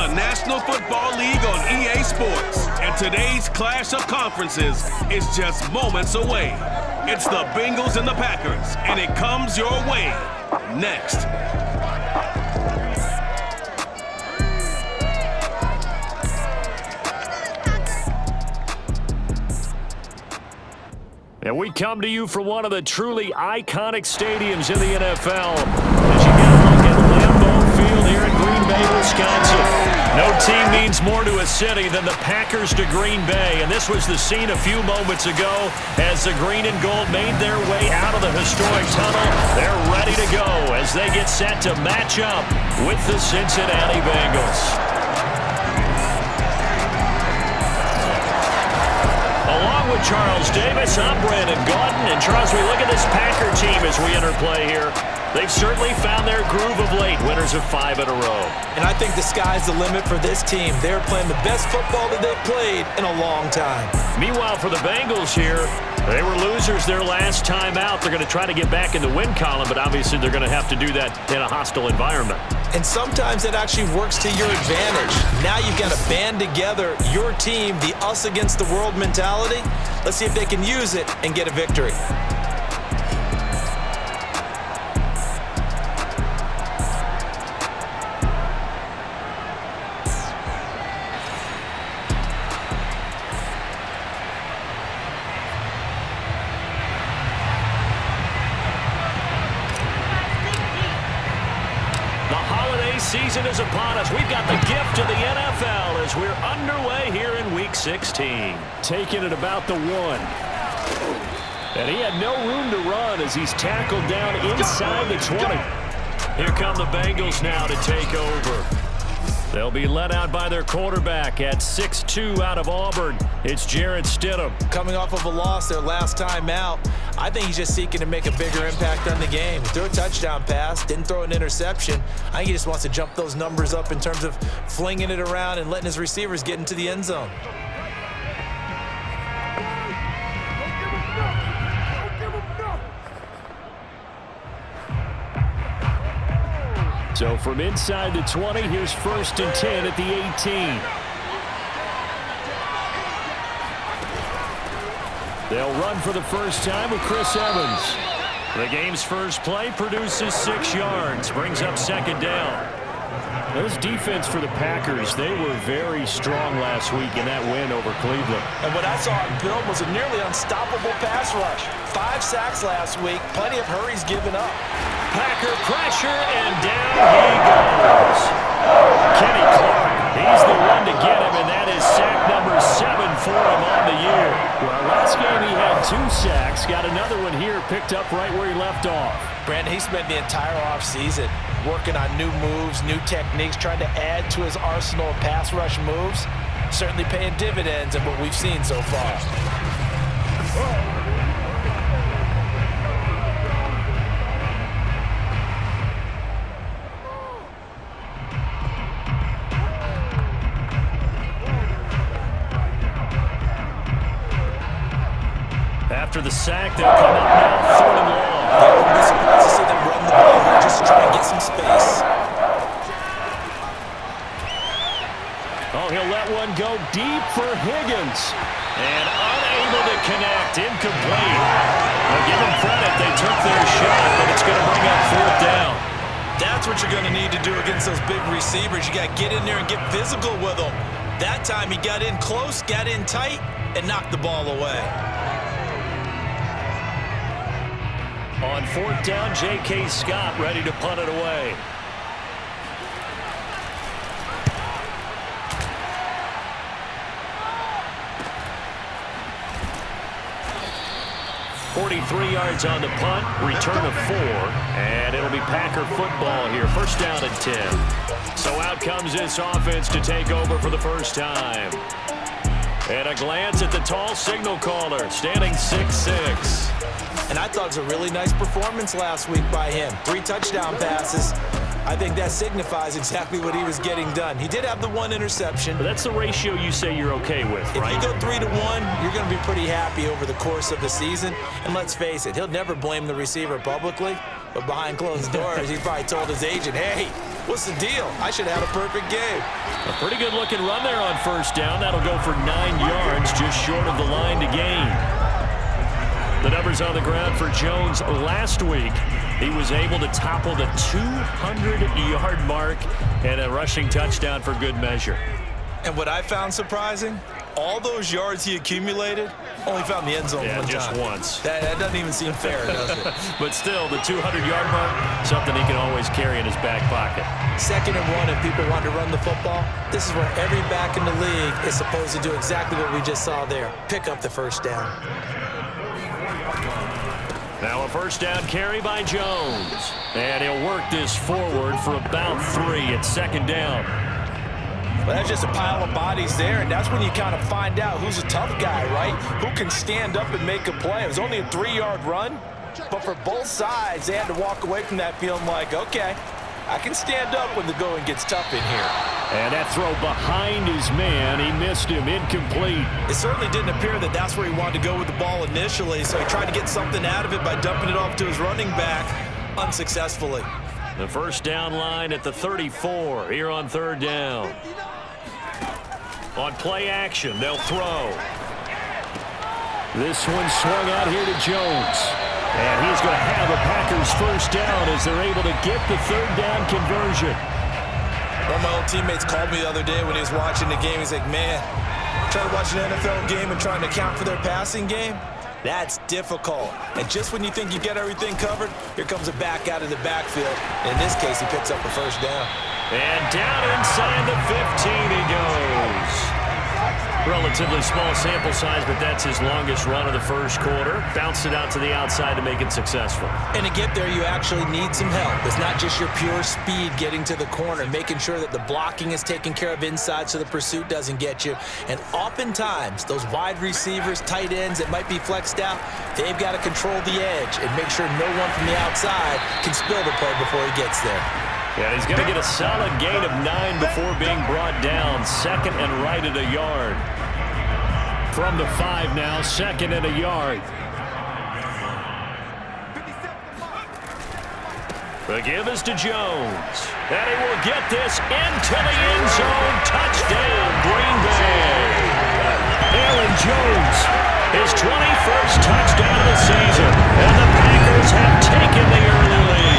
the National Football League on EA Sports. And today's clash of conferences is just moments away. It's the Bengals and the Packers, and it comes your way next. And we come to you from one of the truly iconic stadiums in the NFL. As you get a look at Lambeau Field here in Green Bay, Wisconsin. No team means more to a city than the Packers to Green Bay. And this was the scene a few moments ago as the green and gold made their way out of the historic tunnel. They're ready to go as they get set to match up with the Cincinnati Bengals. With Charles Davis, I'm Brandon Gaudin. And Charles, we look at this Packer team as we interplay here. They've certainly found their groove of late, winners of 5 in a row. And I think the sky's the limit for this team. They're playing the best football that they've played in a long time. Meanwhile, for the Bengals here, they were losers their last time out. They're going to try to get back in the win column, but obviously they're going to have to do that in a hostile environment. And sometimes it actually works to your advantage. Now you've got to band together your team, the us against the world mentality. Let's see if they can use it and get a victory. Season is upon us. We've got the gift of the NFL as we're underway here in Week 16. Taking it about the 1. And he had no room to run as he's tackled down inside the 20. Here come the Bengals now to take over. They'll be led out by their quarterback at 6'2" out of Auburn. It's Jarrett Stidham. Coming off of a loss their last time out, I think he's just seeking to make a bigger impact on the game. He threw a touchdown pass, didn't throw an interception. I think he just wants to jump those numbers up in terms of flinging it around and letting his receivers get into the end zone. So from inside the 20, here's 1st and 10 at the 18. They'll run for the first time with Chris Evans. The game's first play produces 6 yards, brings up 2nd down. There's defense for the Packers. They were very strong last week in that win over Cleveland. And what I saw on film was a nearly unstoppable pass rush. 5 sacks last week, plenty of hurries given up. Packer pressure, and down he goes. Kenny Clark, he's the one to get him, and that is sack number 7 for him on the year. Well, last game he had 2 sacks. Got another one here, picked up right where he left off. Brandon, he spent the entire offseason working on new moves, new techniques, trying to add to his arsenal of pass rush moves. Certainly paying dividends in what we've seen so far. After the sack, they'll come up now 3rd and long. Yeah, I wouldn't be surprised to see them run the ball here just to try and get some space. Oh, he'll let one go deep for Higgins. And unable to connect, incomplete. Now give them credit, they took their shot, but it's going to bring up 4th down. That's what you're going to need to do against those big receivers. You got to get in there and get physical with them. That time he got in close, got in tight, and knocked the ball away. On 4th down, J.K. Scott ready to punt it away. .43 yards on the punt, return of 4, and it'll be Packer football here. 1st down and 10. So out comes this offense to take over for the first time. And a glance at the tall signal caller, standing 6'6". And I thought it was a really nice performance last week by him. 3 touchdown passes. I think that signifies exactly what he was getting done. He did have the 1 interception. But that's the ratio you say you're okay with, right? If you go 3-1, you're going to be pretty happy over the course of the season. And let's face it, he'll never blame the receiver publicly. But behind closed doors, he probably told his agent, hey, What's the deal? I should have had a perfect game. A pretty good-looking run there on first down. That'll go for 9 yards, just short of the line to gain. The numbers on the ground for Jones last week. He was able to topple the 200-yard mark and a rushing touchdown for good measure. And what I found surprising, all those yards he accumulated, only found the end zone one just time. once. That doesn't even seem fair, does it? But still, the 200-yard mark, something he can always carry in his back pocket. 2nd and 1 if people want to run the football. This is where every back in the league is supposed to do exactly what we just saw there. Pick up the first down. Now a first down carry by Jones. And he'll work this forward for about 3 at 2nd down. Well, that's just a pile of bodies there, and that's when you kind of find out who's a tough guy, right? Who can stand up and make a play. It was only a 3-yard run, but for both sides, they had to walk away from that feeling like, okay, I can stand up when the going gets tough in here. And that throw behind his man, he missed him, incomplete. It certainly didn't appear that that's where he wanted to go with the ball initially, so he tried to get something out of it by dumping it off to his running back unsuccessfully. The first down line at the 34 here on 3rd down. On play action, they'll throw. This one swung out here to Jones. And he's going to have a Packers first down as they're able to get the 3rd down conversion. One of my old teammates called me the other day when he was watching the game. He's like, man, trying to watch an NFL game and trying to account for their passing game, that's difficult. And just when you think you get everything covered, here comes a back out of the backfield. In this case, he picks up the first down. And down inside the 15 he goes. Relatively small sample size, but that's his longest run of the first quarter. Bounced it out to the outside to make it successful. And to get there, you actually need some help. It's not just your pure speed getting to the corner, making sure that the blocking is taken care of inside so the pursuit doesn't get you. And oftentimes, those wide receivers, tight ends that might be flexed out, they've got to control the edge and make sure no one from the outside can spill the play before he gets there. Yeah, he's going to get a solid gain of 9 before being brought down. 2nd and right at a yard. From the 5 now, 2nd and a yard. The give is to Jones. And he will get this into the end zone. Touchdown, Green Bay. Aaron Jones, his 21st touchdown of the season. And the Packers have taken the early lead.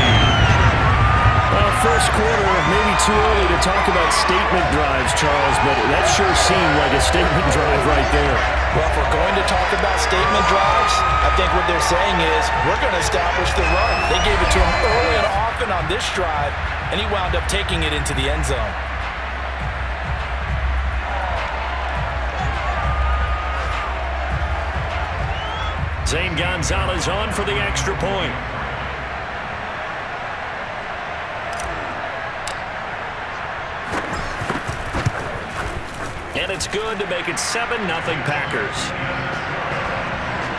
First quarter, maybe too early to talk about statement drives, Charles, but that sure seemed like a statement drive right there. Well, if we're going to talk about statement drives, I think what they're saying is we're going to establish the run. They gave it to him early and often on this drive, and he wound up taking it into the end zone. Zane Gonzalez on for the extra point. And it's good to make it 7-0 Packers.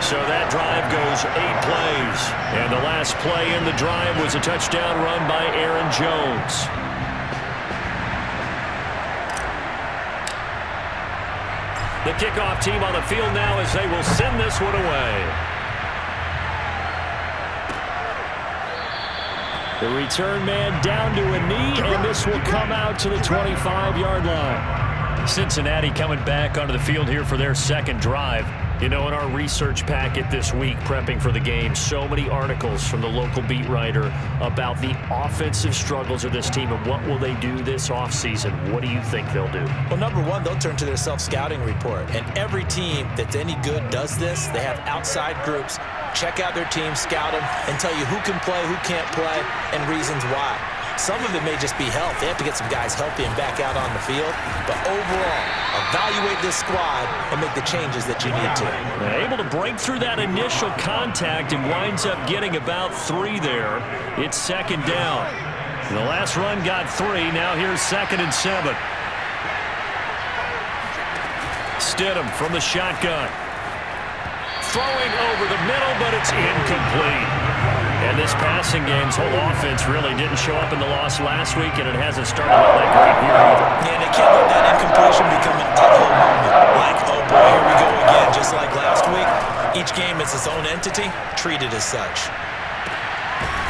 So that drive goes 8 plays. And the last play in the drive was a touchdown run by Aaron Jones. The kickoff team on the field now as they will send this one away. The return man down to a knee, and this will come out to the 25-yard line. Cincinnati coming back onto the field here for their 2nd drive. You know, in our research packet this week, prepping for the game, so many articles from the local beat writer about the offensive struggles of this team and what will they do this offseason. What do you think they'll do? Well, number one, they'll turn to their self-scouting report. And every team that's any good does this. They have outside groups. Check out their team, scout them, and tell you who can play, who can't play, and reasons why. Some of it may just be health. They have to get some guys healthy and back out on the field. But overall, evaluate this squad and make the changes that you need to. Able to break through that initial contact and winds up getting about 3 there. It's 2nd down. The last run got 3. Now here's 2nd and 7. Stidham from the shotgun. Throwing over the middle, but it's incomplete. And this passing game's whole offense really didn't show up in the loss last week, and it hasn't started all that great here either. Yeah, and they can't let that incompletion become an uh-oh moment. Like, oh boy, here we go again. Just like last week, each game is its own entity, treated as such.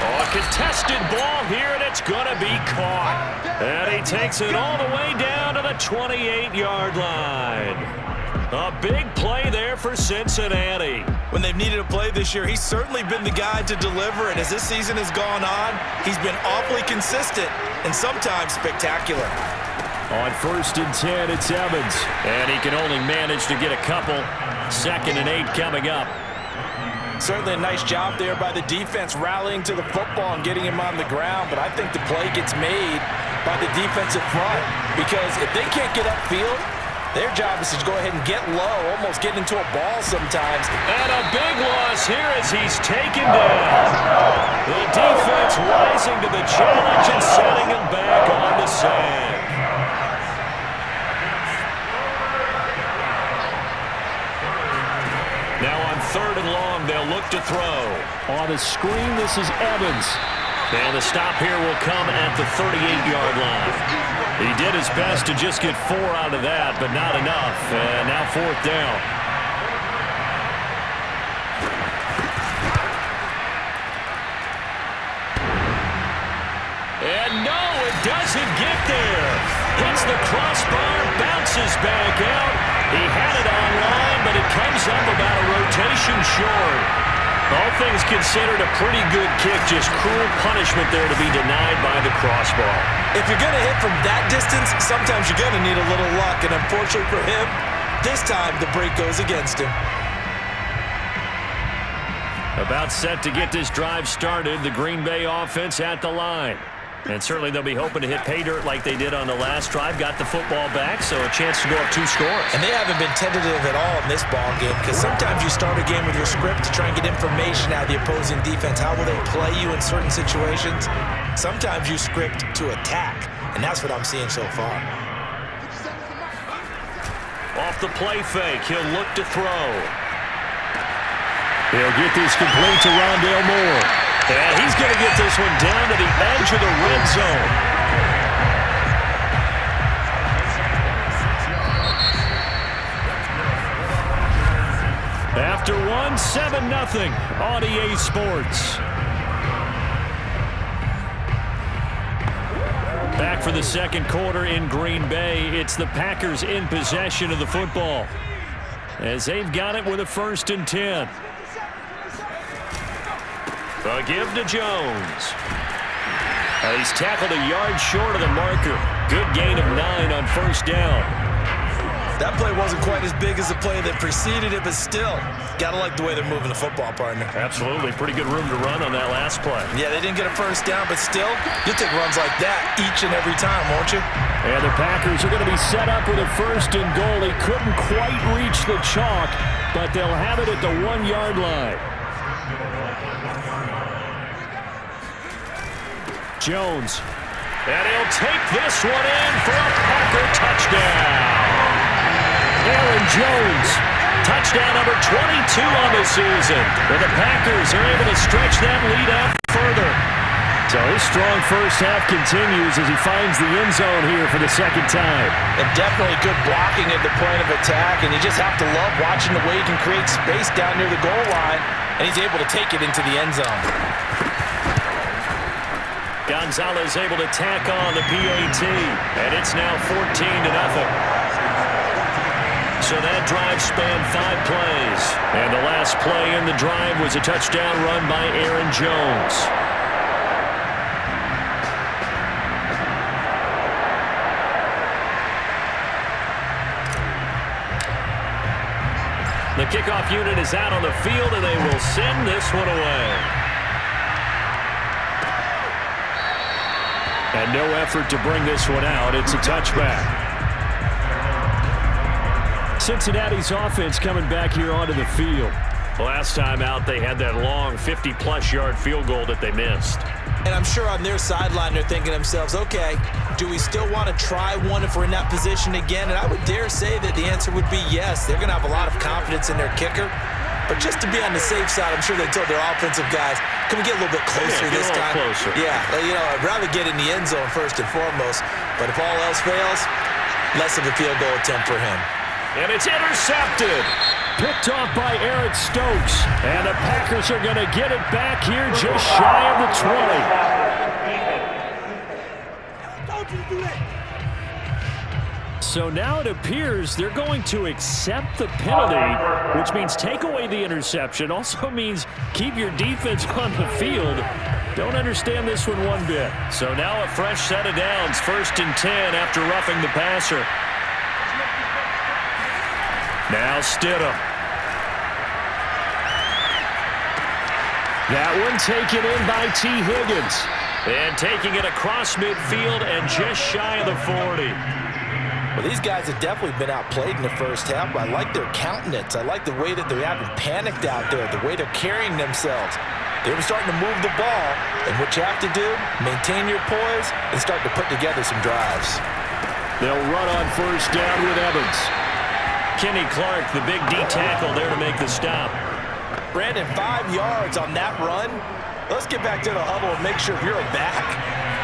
Oh, a contested ball here, and it's going to be caught. And he takes it all the way down to the 28-yard line. A big play there for Cincinnati. When they've needed a play this year, he's certainly been the guy to deliver, and as this season has gone on, he's been awfully consistent and sometimes spectacular. On 1st and 10, it's Evans. And he can only manage to get a couple. 2nd and 8 coming up. Certainly a nice job there by the defense rallying to the football and getting him on the ground, but I think the play gets made by the defensive front because if they can't get upfield, their job is to go ahead and get low, almost get into a ball sometimes. And a big loss here as he's taken down. The defense rising to the challenge and setting him back on the sand. Now on 3rd and long, they'll look to throw. On the screen, this is Evans. And the stop here will come at the 38-yard line. He did his best to just get 4 out of that, but not enough. And now 4th down. And no, it doesn't get there. Hits the crossbar, bounces back out. He had it online, but it comes up about a rotation short. All things considered, a pretty good kick. Just cruel punishment there to be denied by the crossbar. If you're going to hit from that distance, sometimes you're going to need a little luck. And unfortunately for him, this time the break goes against him. About set to get this drive started, the Green Bay offense at the line. And certainly they'll be hoping to hit pay dirt like they did on the last drive. Got the football back, so a chance to go up 2 scores. And they haven't been tentative at all in this ball game because sometimes you start a game with your script to try and get information out of the opposing defense. How will they play you in certain situations? Sometimes you script to attack, and that's what I'm seeing so far. Off the play fake, he'll look to throw. He'll get this complete to Rondale Moore. And he's going to get this one down to the edge of the red zone. After one, 7-0 on EA Sports. Back for the 2nd quarter in Green Bay. It's the Packers in possession of the football as they've got it with a 1st and 10. A give to Jones. He's tackled a yard short of the marker. Good gain of 9 on 1st down. That play wasn't quite as big as the play that preceded it, but still, gotta like the way they're moving the football, partner. Absolutely. Pretty good room to run on that last play. Yeah, they didn't get a 1st down, but still, you'll take runs like that each and every time, won't you? And the Packers are going to be set up with a 1st and goal. He couldn't quite reach the chalk, but they'll have it at the 1-yard line. Jones. And he'll take this one in for a Packer touchdown. Aaron Jones. Touchdown number 22 on the season. And the Packers are able to stretch that lead out further. So his strong first half continues as he finds the end zone here for the 2nd time. And definitely good blocking at the point of attack. And you just have to love watching the way he can create space down near the goal line. And he's able to take it into the end zone. Gonzalez able to tack on the PAT, and it's now 14-0. So that drive spanned 5 plays, and the last play in the drive was a touchdown run by Aaron Jones. The kickoff unit is out on the field, and they will send this one away. And no effort to bring this one out. It's a touchback. Cincinnati's offense coming back here onto the field. Last time out, they had that long 50-plus yard field goal that they missed. And I'm sure on their sideline they're thinking to themselves, okay, do we still want to try one if we're in that position again? And I would dare say that the answer would be yes. They're going to have a lot of confidence in their kicker. But just to be on the safe side, I'm sure they told their offensive guys, can we get a little bit closer this time? Closer. Yeah, I'd rather get in the end zone first and foremost. But if all else fails, less of a field goal attempt for him. And it's intercepted. picked off by Eric Stokes. And the Packers are going to get it back here just shy of the 20. Don't you do that. So now it appears they're going to accept the penalty, which means take away the interception. Also means keep your defense on the field. Don't understand this one bit. So now a fresh set of downs, 1st and 10 after roughing the passer. Now Stidham. That one taken in by T. Higgins. And taking it across midfield and just shy of the 40. Well, these guys have definitely been outplayed in the first half, but I like their countenance. I like the way that they haven't panicked out there, the way they're carrying themselves. They were starting to move the ball, and what you have to do, maintain your poise and start to put together some drives. They'll run on 1st down with Evans. Kenny Clark, the big D tackle there to make the stop. Brandon, 5 yards on that run. Let's get back to the huddle and make sure if you're a back,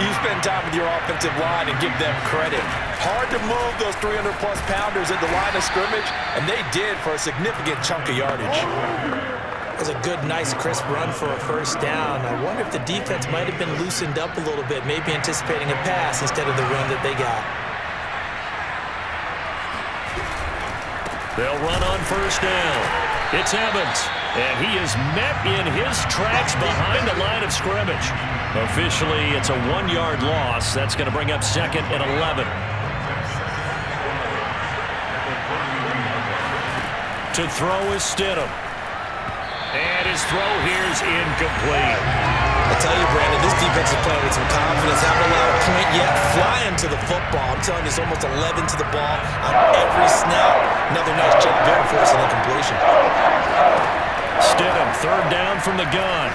you spend time with your offensive line and give them credit. Hard to move those 300-plus pounders at the line of scrimmage, and they did for a significant chunk of yardage. That was a good, nice, crisp run for a 1st down. I wonder if the defense might have been loosened up a little bit, maybe anticipating a pass instead of the run that they got. They'll run on 1st down. It's Evans, and he is met in his tracks behind the line of scrimmage. Officially, it's a 1-yard loss. That's going to bring up 2nd and 11. To throw is Stidham. And his throw here is incomplete. I tell you, Brandon, this defense is playing with some confidence. Haven't allowed a point yet. Flying to the football. I'm telling you, it's almost 11 to the ball on every snap. Another nice job there for us in incompletion. Stidham, 3rd down from the gun.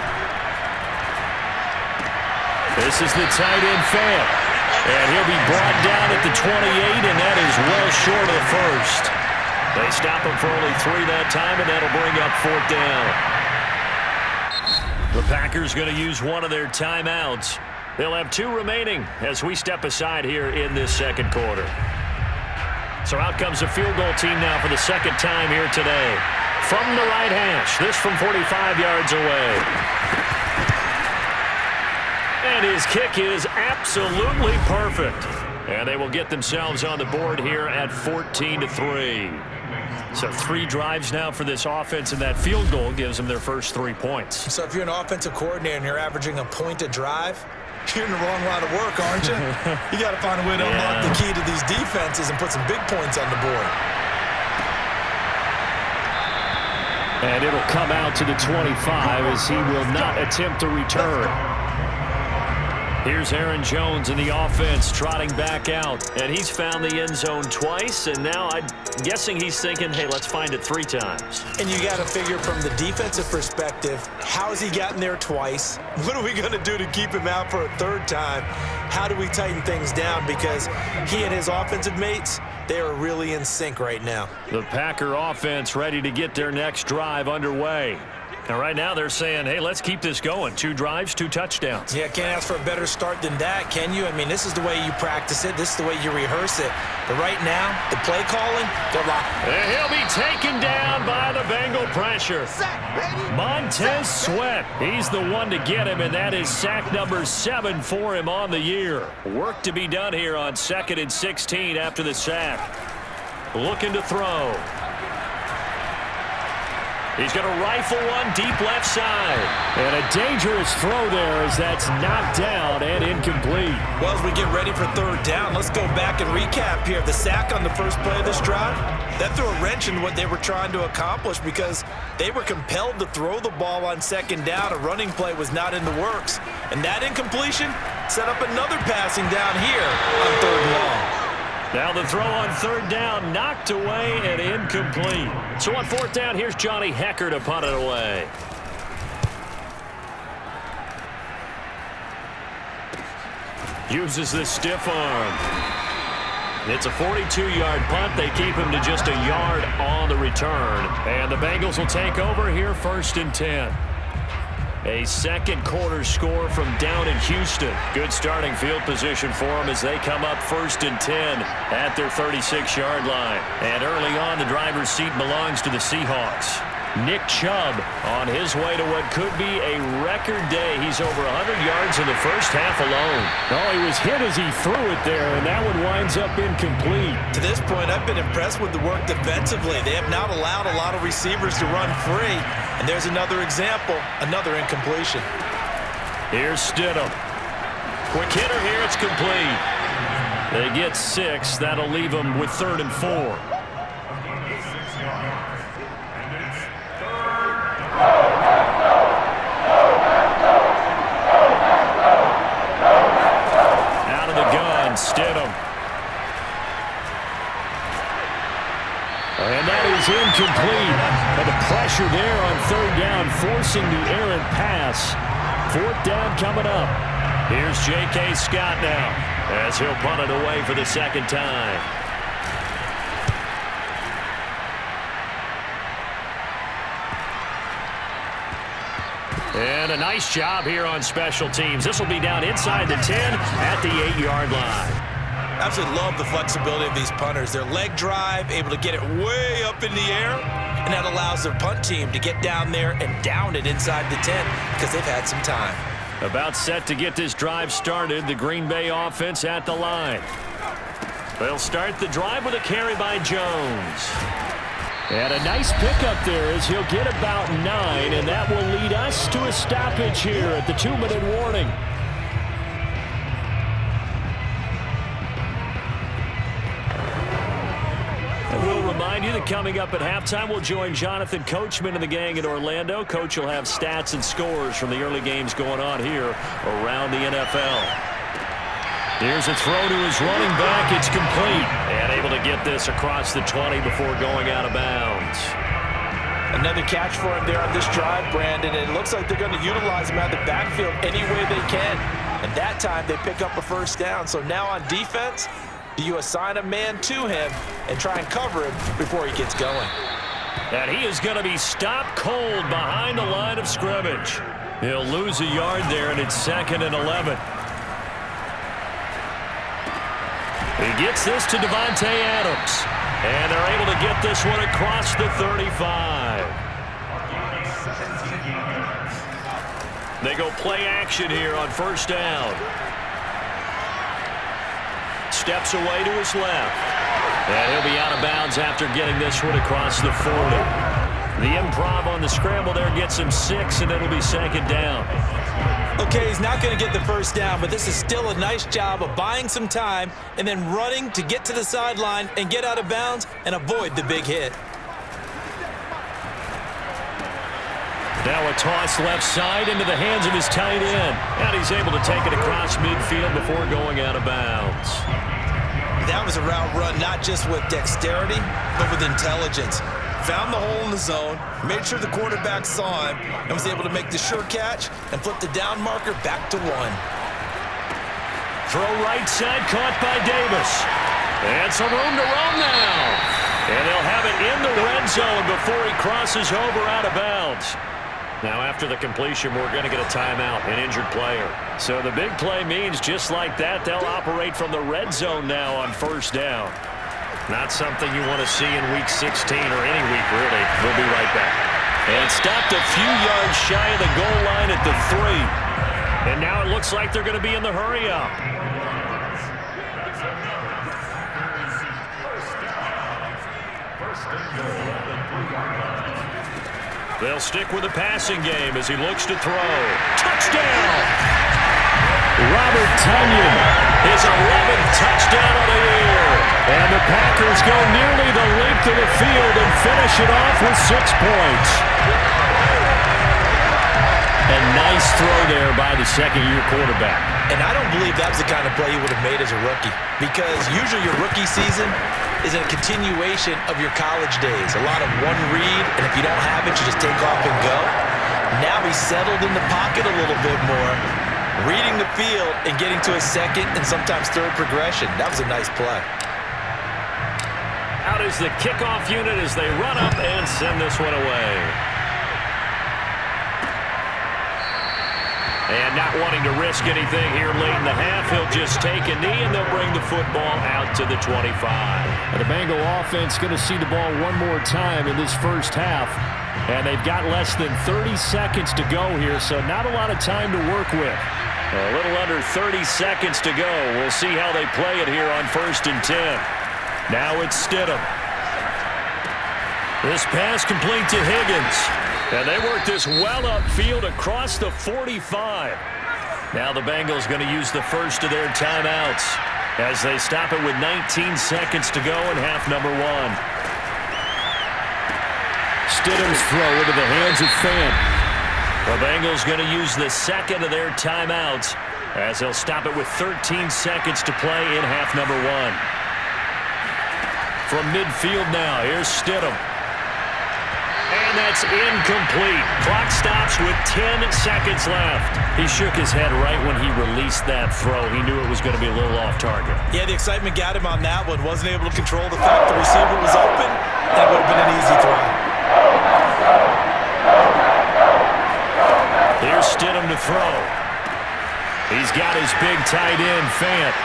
This is the tight end fan. And he'll be brought down at the 28, and that is well short of the 1st. They stop him for only 3 that time, and that'll bring up 4th down. The Packers going to use one of their timeouts. They'll have 2 remaining as we step aside here in this 2nd quarter. So out comes the field goal team now for the 2nd time here today. From the right hash, this from 45 yards away. And his kick is absolutely perfect. And they will get themselves on the board here at 14-3. So 3 drives now for this offense, and that field goal gives them their first 3 points. So if you're an offensive coordinator and you're averaging a point a drive, you're in the wrong line of work, aren't you? You got to find a way to unlock the key to these defenses and put some big points on the board. And it'll come out to the 25 as he will not attempt to return. Here's Aaron Jones in the offense trotting back out. And he's found the end zone twice. And now I'm guessing he's thinking, hey, let's find it 3 times. And you got to figure from the defensive perspective, how has he gotten there twice? What are we going to do to keep him out for a 3rd time? How do we tighten things down? Because he and his offensive mates, they are really in sync right now. The Packer offense ready to get their next drive underway. And right now they're saying, hey, let's keep this going. 2 drives, 2 touchdowns. Yeah, can't ask for a better start than that, can you? I mean, this is the way you practice it. This is the way you rehearse it. But right now, the play calling, they're locked. And he'll be taken down by the Bengal pressure. Montez Sweat, he's the one to get him, and that is sack number 7 for him on the year. Work to be done here on 2nd and 16 after the sack. Looking to throw. He's going to rifle one deep left side. And a dangerous throw there as that's knocked down and incomplete. Well, as we get ready for 3rd down, let's go back and recap here. The sack on the first play of this drive, that threw a wrench in what they were trying to accomplish because they were compelled to throw the ball on 2nd down. A running play was not in the works. And that incompletion set up another passing down here on 3rd and long. Now the throw on 3rd down, knocked away and incomplete. So on 4th down, here's Johnny Hecker to punt it away. Uses the stiff arm. It's a 42-yard punt. They keep him to just a yard on the return. And the Bengals will take over here 1st and 10. A second quarter score from down in Houston. Good starting field position for them as they come up 1st and 10 at their 36-yard line. And early on, the driver's seat belongs to the Seahawks. Nick Chubb on his way to what could be a record day. He's over 100 yards in the first half alone. Oh, he was hit as he threw it there, and that one winds up incomplete. To this point, I've been impressed with the work defensively. They have not allowed a lot of receivers to run free. And there's another example, another incompletion. Here's Stidham. Quick hitter here, it's complete. They get 6. That'll leave them with 3rd and 4. Stidham. And that is incomplete. And the pressure there on 3rd down, forcing the errant pass. 4th down coming up. Here's J.K. Scott now as he'll punt it away for the 2nd time. And a nice job here on special teams. This will be down inside the 10 at the 8-yard line. Absolutely love the flexibility of these punters. Their leg drive, able to get it way up in the air, and that allows their punt team to get down there and down it inside the 10 because they've had some time. About set to get this drive started, the Green Bay offense at the line. They'll start the drive with a carry by Jones. And a nice pickup there as he'll get about 9, and that will lead us to a stoppage here at the 2-minute warning. We'll remind you that coming up at halftime, we'll join Jonathan Coachman and the gang in Orlando. Coach will have stats and scores from the early games going on here around the NFL. Here's a throw to his running back. It's complete. And able to get this across the 20 before going out of bounds. Another catch for him there on this drive, Brandon. And it looks like they're going to utilize him out of the backfield any way they can. And that time they pick up a 1st down. So now on defense, do you assign a man to him and try and cover him before he gets going? And he is going to be stopped cold behind the line of scrimmage. He'll lose a yard there, and it's 2nd and 11. He gets this to Devontae Adams. And they're able to get this one across the 35. They go play action here on 1st down. Steps away to his left. And he'll be out of bounds after getting this one across the 40. The improv on the scramble there gets him 6, and it'll be 2nd down. Okay, he's not going to get the 1st down, but this is still a nice job of buying some time and then running to get to the sideline and get out of bounds and avoid the big hit. Now a toss left side into the hands of his tight end. And he's able to take it across midfield before going out of bounds. That was a route run not just with dexterity, but with intelligence. Found the hole in the zone, made sure the quarterback saw him, and was able to make the sure catch and flip the down marker back to 1. Throw right side caught by Davis. And some room to roam now. And they'll have it in the red zone before he crosses over out of bounds. Now after the completion, we're going to get a timeout, an injured player. So the big play means just like that, they'll operate from the red zone now on 1st down. Not something you want to see in Week 16 or any week, really. We'll be right back. And stopped a few yards shy of the goal line at the 3. And now it looks like they're going to be in the hurry-up. They'll stick with the passing game as he looks to throw. Touchdown! Robert Tonyan, his 11th touchdown of the year. And the Packers go nearly the length of the field and finish it off with 6 points. A nice throw there by the 2nd-year quarterback. And I don't believe that was the kind of play he would have made as a rookie, because usually your rookie season is a continuation of your college days. A lot of one read, and if you don't have it, you just take off and go. Now he's settled in the pocket a little bit more, reading the field and getting to a 2nd and sometimes 3rd progression. That was a nice play. Out is the kickoff unit as they run up and send this one away. And not wanting to risk anything here late in the half, he'll just take a knee, and they'll bring the football out to the 25. And the Bengal offense going to see the ball one more time in this first half. And they've got less than 30 seconds to go here, so not a lot of time to work with. A little under 30 seconds to go. We'll see how they play it here on 1st and 10. Now it's Stidham. This pass complete to Higgins. And they work this well upfield across the 45. Now the Bengals going to use the first of their timeouts as they stop it with 19 seconds to go in half number 1. Stidham's throw into the hands of Fant. The Bengals going to use the second of their timeouts as they'll stop it with 13 seconds to play in half number 1. From midfield now, here's Stidham. And that's incomplete. Clock stops with 10 seconds left. He shook his head right when he released that throw. He knew it was going to be a little off target. Yeah, the excitement got him on that one. Wasn't able to control the fact the receiver was open. That would have been an easy throw. Here's Stidham to throw. He's got his big tight end, Fant.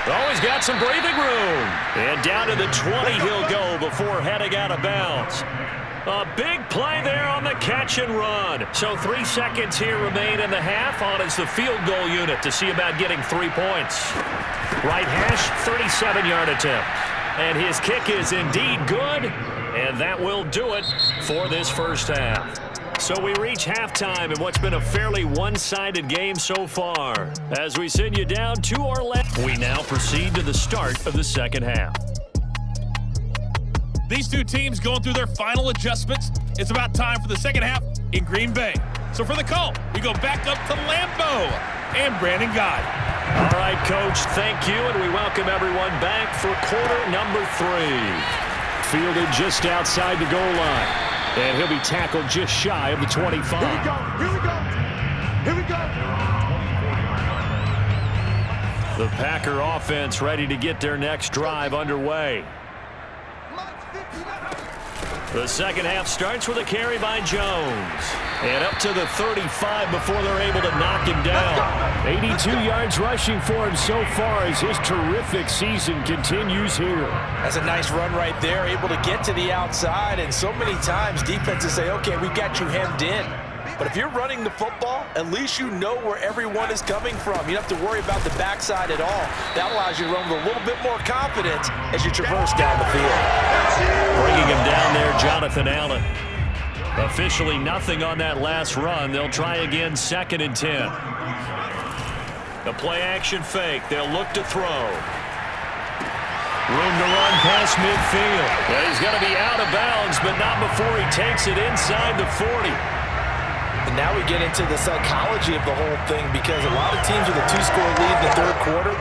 Oh, he's got some breathing room. And down to the 20 he'll go before heading out of bounds. A big play there on the catch and run. So 3 seconds here remain in the half. On is the field goal unit to see about getting 3 points. Right hash, 37-yard attempt. And his kick is indeed good. And that will do it for this first half. So we reach halftime in what's been a fairly one-sided game so far. As we send you down to our left, we now proceed to the start of the second half. These two teams going through their final adjustments. It's about time for the second half in Green Bay. So for the call, we go back up to Lambeau and Brandon Guy. All right, Coach, thank you, and we welcome everyone back for quarter number 3. Fielded just outside the goal line. And he'll be tackled just shy of the 25. Here we go. Here we go. Here we go. The Packer offense ready to get their next drive underway. The second half starts with a carry by Jones. And up to the 35 before they're able to knock him down. 82 yards rushing for him so far as his terrific season continues here. That's a nice run right there, able to get to the outside. And so many times defenses say, okay, we got you hemmed in. But if you're running the football, at least you know where everyone is coming from. You don't have to worry about the backside at all. That allows you to run with a little bit more confidence as you traverse down the field. Bringing him down there, Jonathan Allen. Officially nothing on that last run. They'll try again, 2nd and 10. The play-action fake. They'll look to throw. Room to run past midfield. Well, he's going to be out of bounds, but not before he takes it inside the 40. And now we get into the psychology of the whole thing, because a lot of teams with a 2-score lead in the third quarter,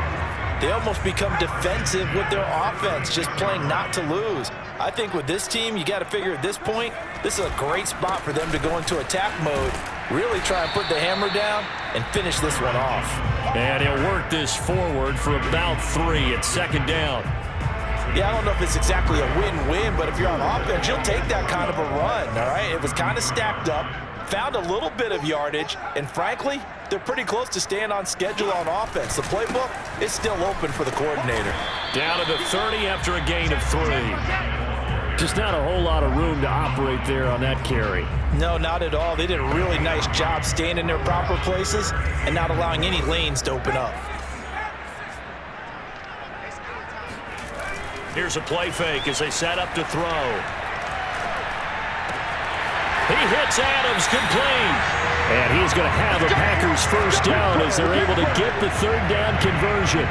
they almost become defensive with their offense, just playing not to lose. I think with this team, you got to figure at this point, this is a great spot for them to go into attack mode, really try and put the hammer down and finish this one off. And he'll work this forward for about 3 at 2nd down. Yeah, I don't know if it's exactly a win-win, but if you're on offense, you'll take that kind of a run, all right? It was kind of stacked up, found a little bit of yardage, and frankly, they're pretty close to staying on schedule on offense. The playbook is still open for the coordinator. Down to the 30 after a gain of 3. Just not a whole lot of room to operate there on that carry. No, not at all. They did a really nice job staying in their proper places and not allowing any lanes to open up. Here's a play fake as they set up to throw. He hits Adams complete. And he's going to have the Packers first down as they're able to get the 3rd down conversion.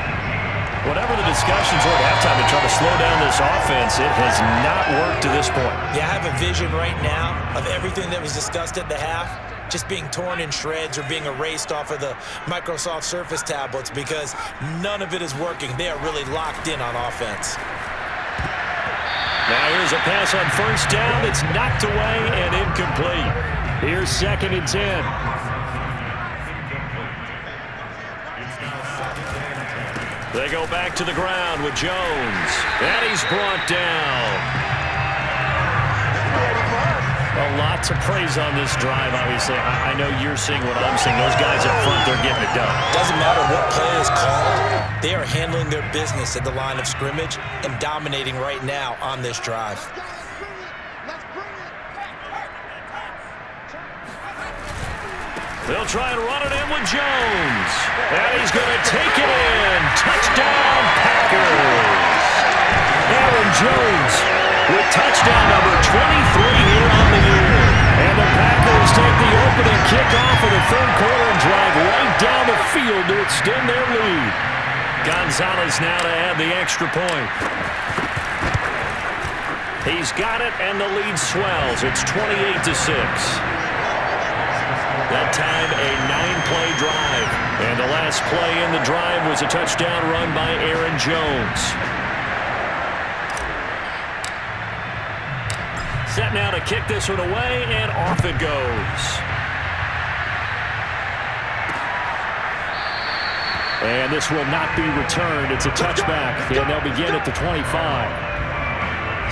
Whatever the discussions were at halftime to try to slow down this offense, it has not worked to this point. Yeah, I have a vision right now of everything that was discussed at the half just being torn in shreds or being erased off of the Microsoft Surface tablets, because none of it is working. They are really locked in on offense. Now here's a pass on 1st down. It's knocked away and incomplete. Here's 2nd and 10. They go back to the ground with Jones. And he's brought down. A lot to praise on this drive, obviously. I know you're seeing what I'm seeing. Those guys up front, they're getting it done. Doesn't matter what play is called. They are handling their business at the line of scrimmage and dominating right now on this drive. They'll try and run it in with Jones. And he's going to take it in. Touchdown, Packers. Aaron Jones with touchdown number 23 here on the year. And the Packers take the opening kickoff of the third quarter and drive right down the field to extend their lead. Gonzalez now to add the extra point. He's got it, and the lead swells. It's 28-6. That time, a 9-play drive. And the last play in the drive was a touchdown run by Aaron Jones. Set now to kick this one away, and off it goes. And this will not be returned. It's a touchback, and they'll begin at the 25.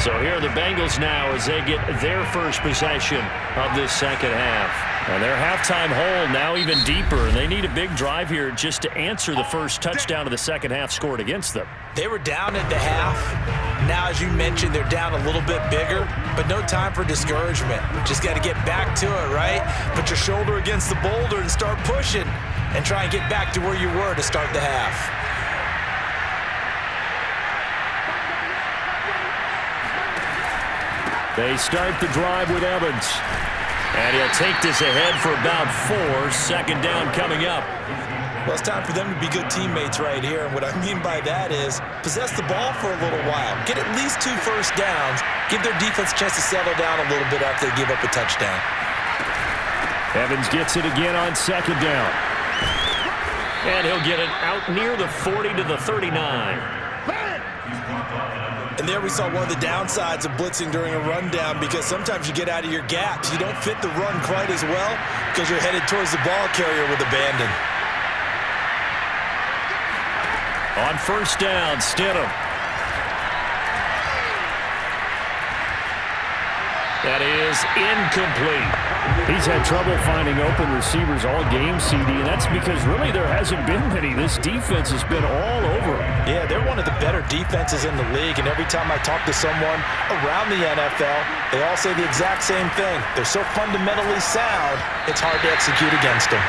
So here are the Bengals now as they get their first possession of this second half. And their halftime hole now even deeper. And they need a big drive here just to answer the first touchdown of the second half scored against them. They were down at the half. Now, as you mentioned, they're down a little bit bigger, but no time for discouragement. Just got to get back to it, right? Put your shoulder against the boulder and start pushing and try and get back to where you were to start the half. They start the drive with Evans. And he'll take this ahead for about 4. Second down coming up. Well, it's time for them to be good teammates right here. And what I mean by that is possess the ball for a little while. Get at least 2 first downs. Give their defense a chance to settle down a little bit after they give up a touchdown. Evans gets it again on second down. And he'll get it out near the 40 to the 39. And there we saw one of the downsides of blitzing during a rundown, because sometimes you get out of your gaps. You don't fit the run quite as well because you're headed towards the ball carrier with abandon. On first down, Stidham. That is incomplete. He's had trouble finding open receivers all game, CD, and that's because really there hasn't been many. This defense has been all over. Yeah, they're one of the better defenses in the league, and every time I talk to someone around the NFL, they all say the exact same thing. They're so fundamentally sound, it's hard to execute against them.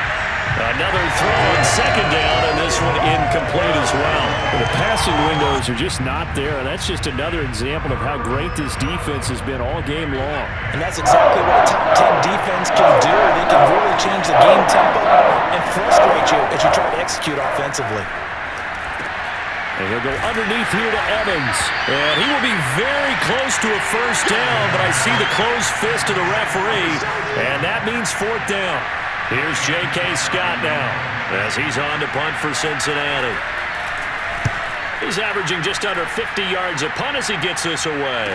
Another throw on second down, and this one incomplete as well. The passing windows are just not there, and that's just another example of how great this defense has been all game long. And that's exactly what a top 10 defense can do. They can really change the game tempo and frustrate you as you try to execute offensively. And he'll go underneath here to Evans. And he will be very close to a first down, but I see the closed fist of the referee, and that means fourth down. Here's J.K. Scott now as he's on to punt for Cincinnati. He's averaging just under 50 yards a punt as he gets this away.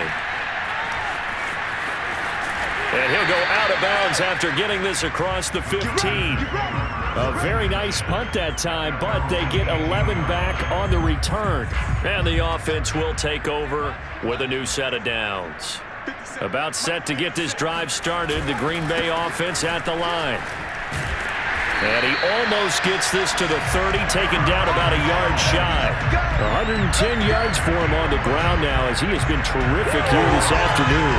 And he'll go out of bounds after getting this across the 15. A very nice punt that time, but they get 11 back on the return. And the offense will take over with a new set of downs. About set to get this drive started, the Green Bay offense at the line. And he almost gets this to the 30, taken down about a yard shy. 110 yards for him on the ground now as he has been terrific here this afternoon.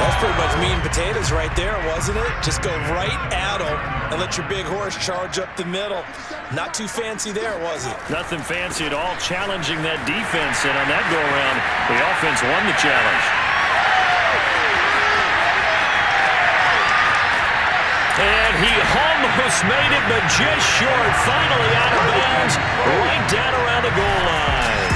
That's pretty much meat and potatoes right there, wasn't it? Just go right at him and let your big horse charge up the middle. Not too fancy there, was it? Nothing fancy at all, challenging that defense. And on that go-around, the offense won the challenge. And he almost made it, but just short. Finally out of bounds, right down around the goal line.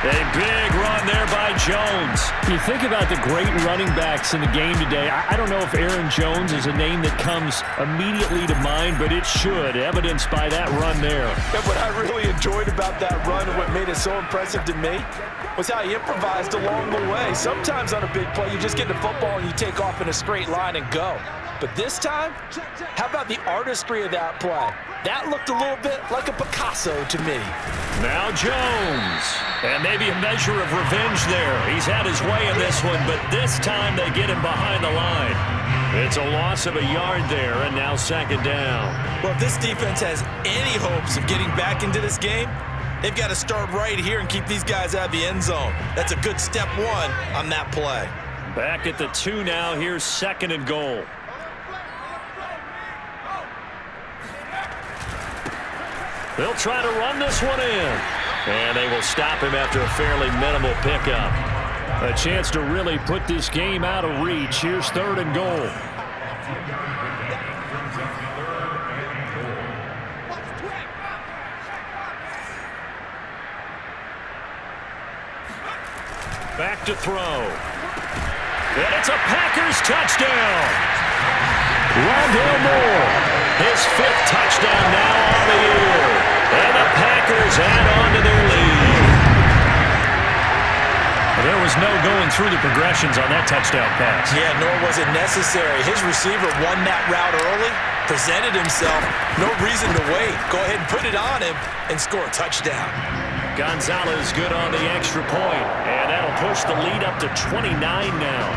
A big run there by Jones. You think about the great running backs in the game today. I don't know if Aaron Jones is a name that comes immediately to mind, but it should, evidenced by that run there. And what I really enjoyed about that run and what made it so impressive to me was how he improvised along the way. Sometimes on a big play, you just get the football and you take off in a straight line and go. But this time, how about the artistry of that play? That looked a little bit like a Picasso to me. Now Jones. And maybe a measure of revenge there. He's had his way in this one, but this time they get him behind the line. It's a loss of a yard there, and now second down. Well, if this defense has any hopes of getting back into this game, they've got to start right here and keep these guys out of the end zone. That's a good step one on that play. Back at the 2 now. Here's second and goal. They'll try to run this one in. And they will stop him after a fairly minimal pickup. A chance to really put this game out of reach. Here's third and goal. Back to throw. And it's a Packers touchdown. Rondale Moore, his 5th touchdown now on the year. And the Packers add on to their lead. There was no going through the progressions on that touchdown pass. Yeah, nor was it necessary. His receiver won that route early, presented himself. No reason to wait. Go ahead and put it on him and score a touchdown. Gonzalez good on the extra point, and that'll push the lead up to 29 now.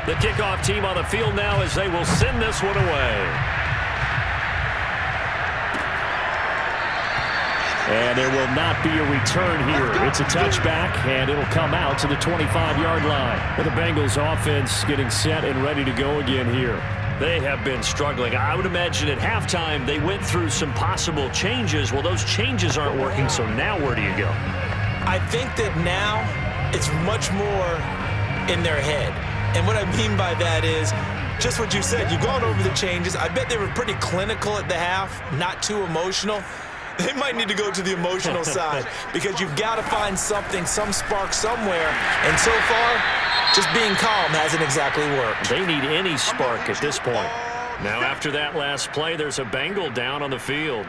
The kickoff team on the field now as they will send this one away. And there will not be a return here. It's a touchback, and it'll come out to the 25-yard line. With the Bengals offense getting set and ready to go again here. They have been struggling. I would imagine at halftime they went through some possible changes. Well, those changes aren't working, so now where do you go? I think that now it's much more in their head. And what I mean by that is just what you said. You've gone over the changes. I bet they were pretty clinical at the half, not too emotional. They might need to go to the emotional side because you've got to find something, some spark somewhere. And so far, just being calm hasn't exactly worked. They need any spark at this point. Now, after that last play, there's a Bengal down on the field.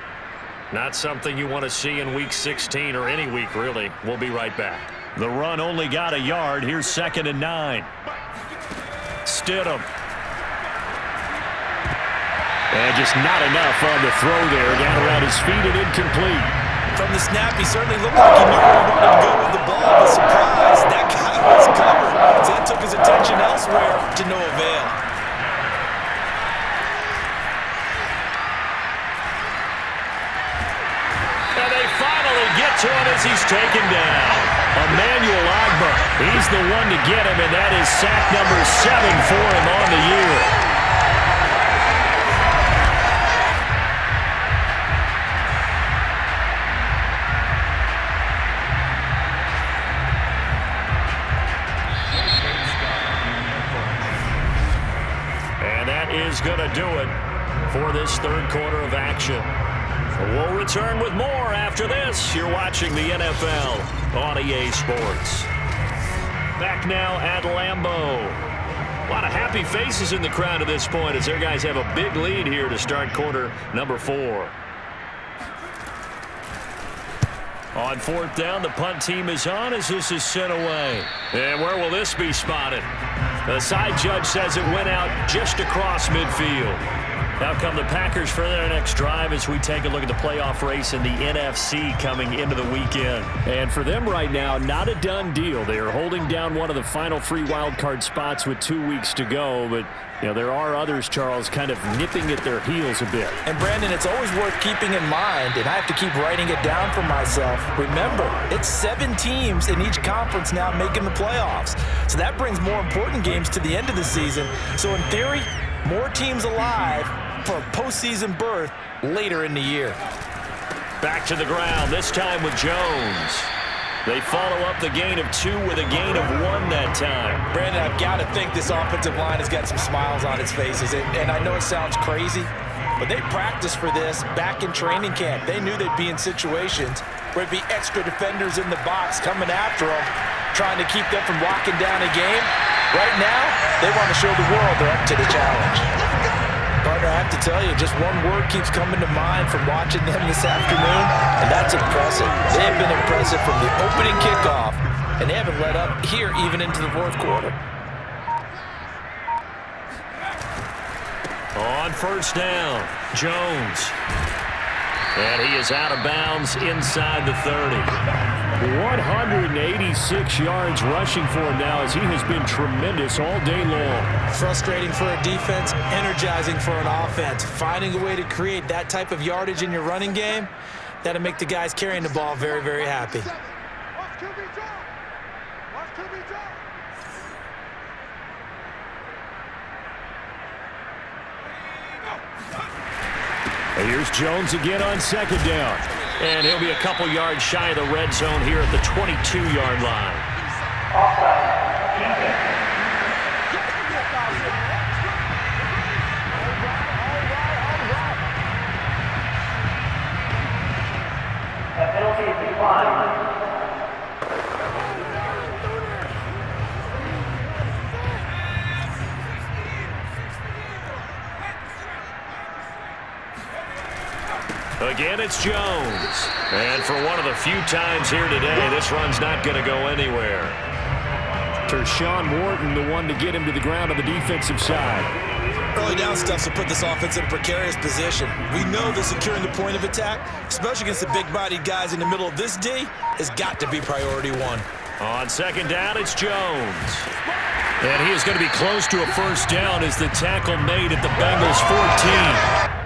Not something you want to see in Week 16 or any week, really. We'll be right back. The run only got a yard. Here's 2nd and 9. Stidham. And just not enough on the throw there. Down around his feet and incomplete. From the snap, he certainly looked like he knew where he wanted to go with the ball, but surprise, that guy was covered. So that took his attention elsewhere to no avail. And they finally get to him as he's taken down. Emmanuel Agba, he's the one to get him, and that is sack number 7 for him on the year. And that is going to do it for this third quarter of action. We'll return with more after this. You're watching the NFL on EA Sports. Back now at Lambeau. A lot of happy faces in the crowd at this point as their guys have a big lead here to start quarter number 4. On 4th down, the punt team is on as this is sent away. And where will this be spotted? The side judge says it went out just across midfield. Now come the Packers for their next drive as we take a look at the playoff race in the NFC coming into the weekend. And for them right now, not a done deal. They are holding down one of the final 3 wildcard spots with 2 weeks to go. But, you know, there are others, Charles, kind of nipping at their heels a bit. And, Brandon, it's always worth keeping in mind, and I have to keep writing it down for myself. Remember, it's 7 teams in each conference now making the playoffs. So that brings more important games to the end of the season. So, in theory, more teams alive for a postseason berth later in the year. Back to the ground, this time with Jones. They follow up the gain of 2 with a gain of 1 that time. Brandon, I've got to think this offensive line has got some smiles on its faces. And I know it sounds crazy, but they practiced for this back in training camp. They knew they'd be in situations where it'd be extra defenders in the box coming after them, trying to keep them from locking down a game. Right now, they want to show the world they're up to the challenge. Partner, I have to tell you, just one word keeps coming to mind from watching them this afternoon, and that's impressive. They have been impressive from the opening kickoff and they haven't let up here even into the fourth quarter. On first down, Jones. And he is out of bounds inside the 30. 186 yards rushing for him now as he has been tremendous all day long. Frustrating for a defense, energizing for an offense. Finding a way to create that type of yardage in your running game, that'll make the guys carrying the ball very, very happy. Here's Jones again on second down. And he'll be a couple yards shy of the red zone here at the 22-yard line. Again, it's Jones. And for one of the few times here today, this run's not going to go anywhere. Tershawn Wharton, the one to get him to the ground on the defensive side. Early down stuff will put this offense in a precarious position. We know that securing the point of attack, especially against the big-bodied guys in the middle of this D, has got to be priority one. On second down, it's Jones. And he is going to be close to a first down as the tackle made at the Bengals 14.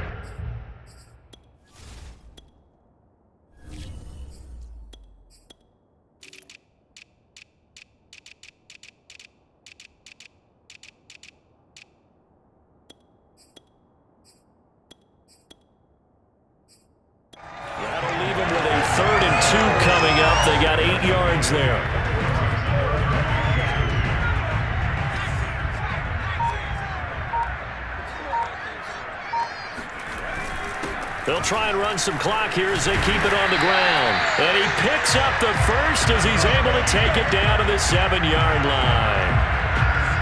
They got 8 yards there. They'll try and run some clock here as they keep it on the ground. And he picks up the first as he's able to take it down to the 7-yard line.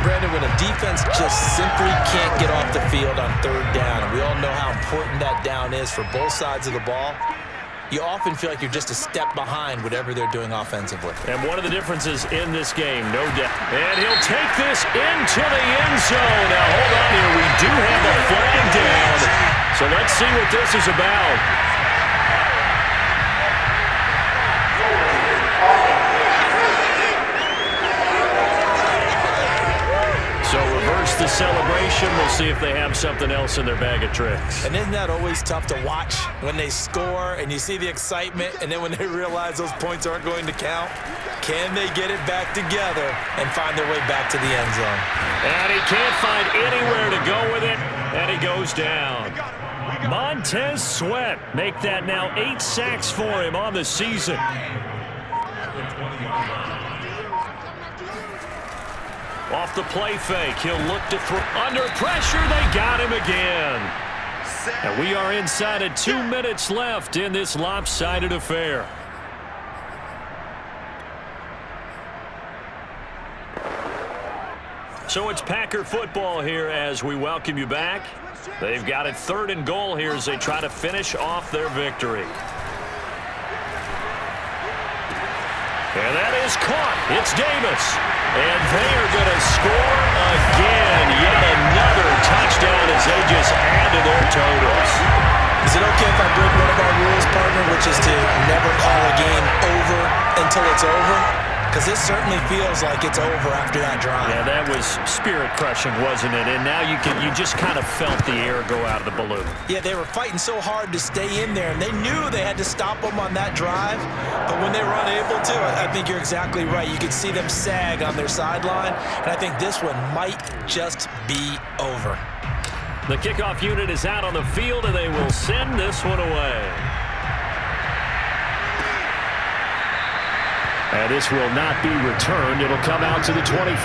Brandon, when a defense just simply can't get off the field on third down, and we all know how important that down is for both sides of the ball, you often feel like you're just a step behind whatever they're doing offensively. And one of the differences in this game, no doubt. And he'll take this into the end zone. Now, hold on here. We do have a flag down. So let's see what this is about. So reverse the celebration. We'll see if they have something else in their bag of tricks. And isn't that always tough to watch when they score and you see the excitement, and then when they realize those points aren't going to count? Can they get it back together and find their way back to the end zone? And he can't find anywhere to go with it, and he goes down. Montez Sweat make that now 8 sacks for him on the season. Off the play fake, he'll look to throw. Under pressure, they got him again. And we are inside of 2 minutes left in this lopsided affair. So it's Packer football here as we welcome you back. They've got it 3rd and goal here as they try to finish off their victory. And that is caught. It's Davis. And they are going to score again. Yet another touchdown as they just add to their totals. Is it okay if I break one of our rules, partner, which is to never call a game over until it's over? Because this certainly feels like it's over after that drive. Yeah, that was spirit-crushing, wasn't it? And now you just kind of felt the air go out of the balloon. Yeah, they were fighting so hard to stay in there, and they knew they had to stop them on that drive. But when they were unable to, I think you're exactly right. You could see them sag on their sideline, and I think this one might just be over. The kickoff unit is out on the field, and they will send this one away. And this will not be returned. It'll come out to the 25.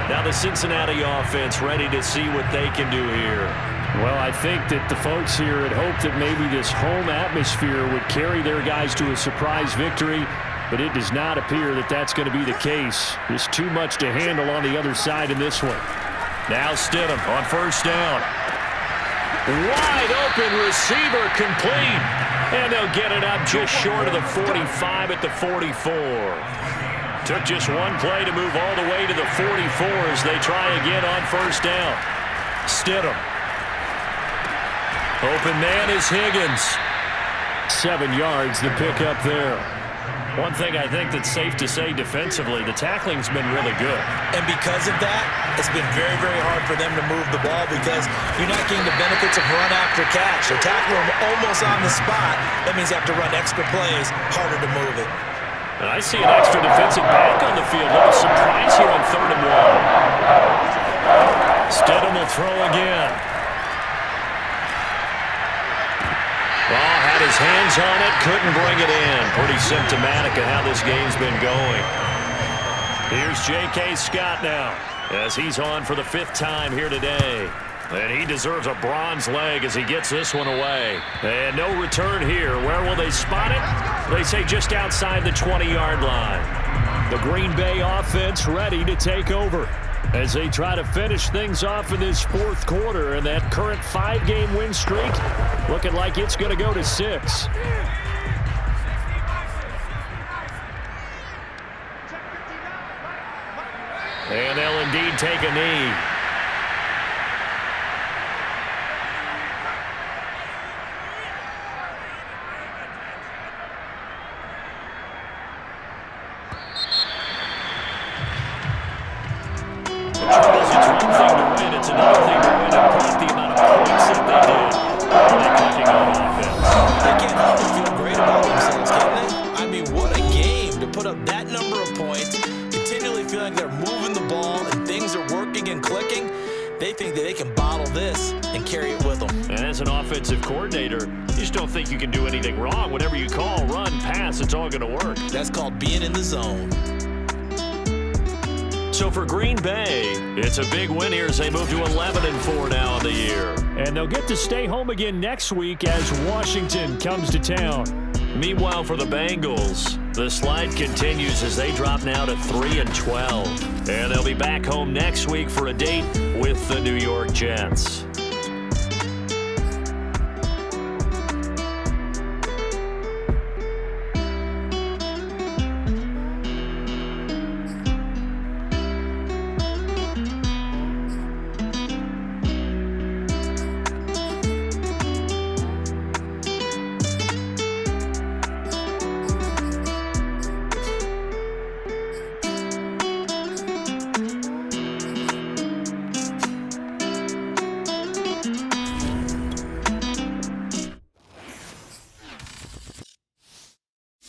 Now the Cincinnati offense ready to see what they can do here. Well, I think that the folks here had hoped that maybe this home atmosphere would carry their guys to a surprise victory, but it does not appear that that's going to be the case. There's too much to handle on the other side in this one. Now Stidham on first down. Wide open receiver complete. And they'll get it up just short of the 45 at the 44. Took just one play to move all the way to the 44 as they try again on first down. Stidham. Open man is Higgins. 7 yards the pick up there. One thing I think that's safe to say defensively, the tackling's been really good. And because of that, it's been very, very hard for them to move the ball because you're not getting the benefits of run after catch. They tackle them almost on the spot. That means you have to run extra plays, harder to move it. And I see an extra defensive back on the field. A little surprise here on 3rd and 1. Stidham will throw again. Ball had his hands on it, couldn't bring it in. Pretty symptomatic of how this game's been going. Here's J.K. Scott now as he's on for the 5th time here today. And he deserves a bronze leg as he gets this one away. And no return here. Where will they spot it? They say just outside the 20-yard line. The Green Bay offense ready to take over as they try to finish things off in this 4th quarter. And that current 5-game win streak looking like it's going to go to 6. And they'll indeed take a knee. They think that they can bottle this and carry it with them. And as an offensive coordinator, you just don't think you can do anything wrong. Whatever you call, run, pass, it's all going to work. That's called being in the zone. So for Green Bay, it's a big win here as they move to 11-4 now in the year. And they'll get to stay home again next week as Washington comes to town. Meanwhile, for the Bengals, the slide continues as they drop now to 3-12. And they'll be back home next week for a date with the New York Jets.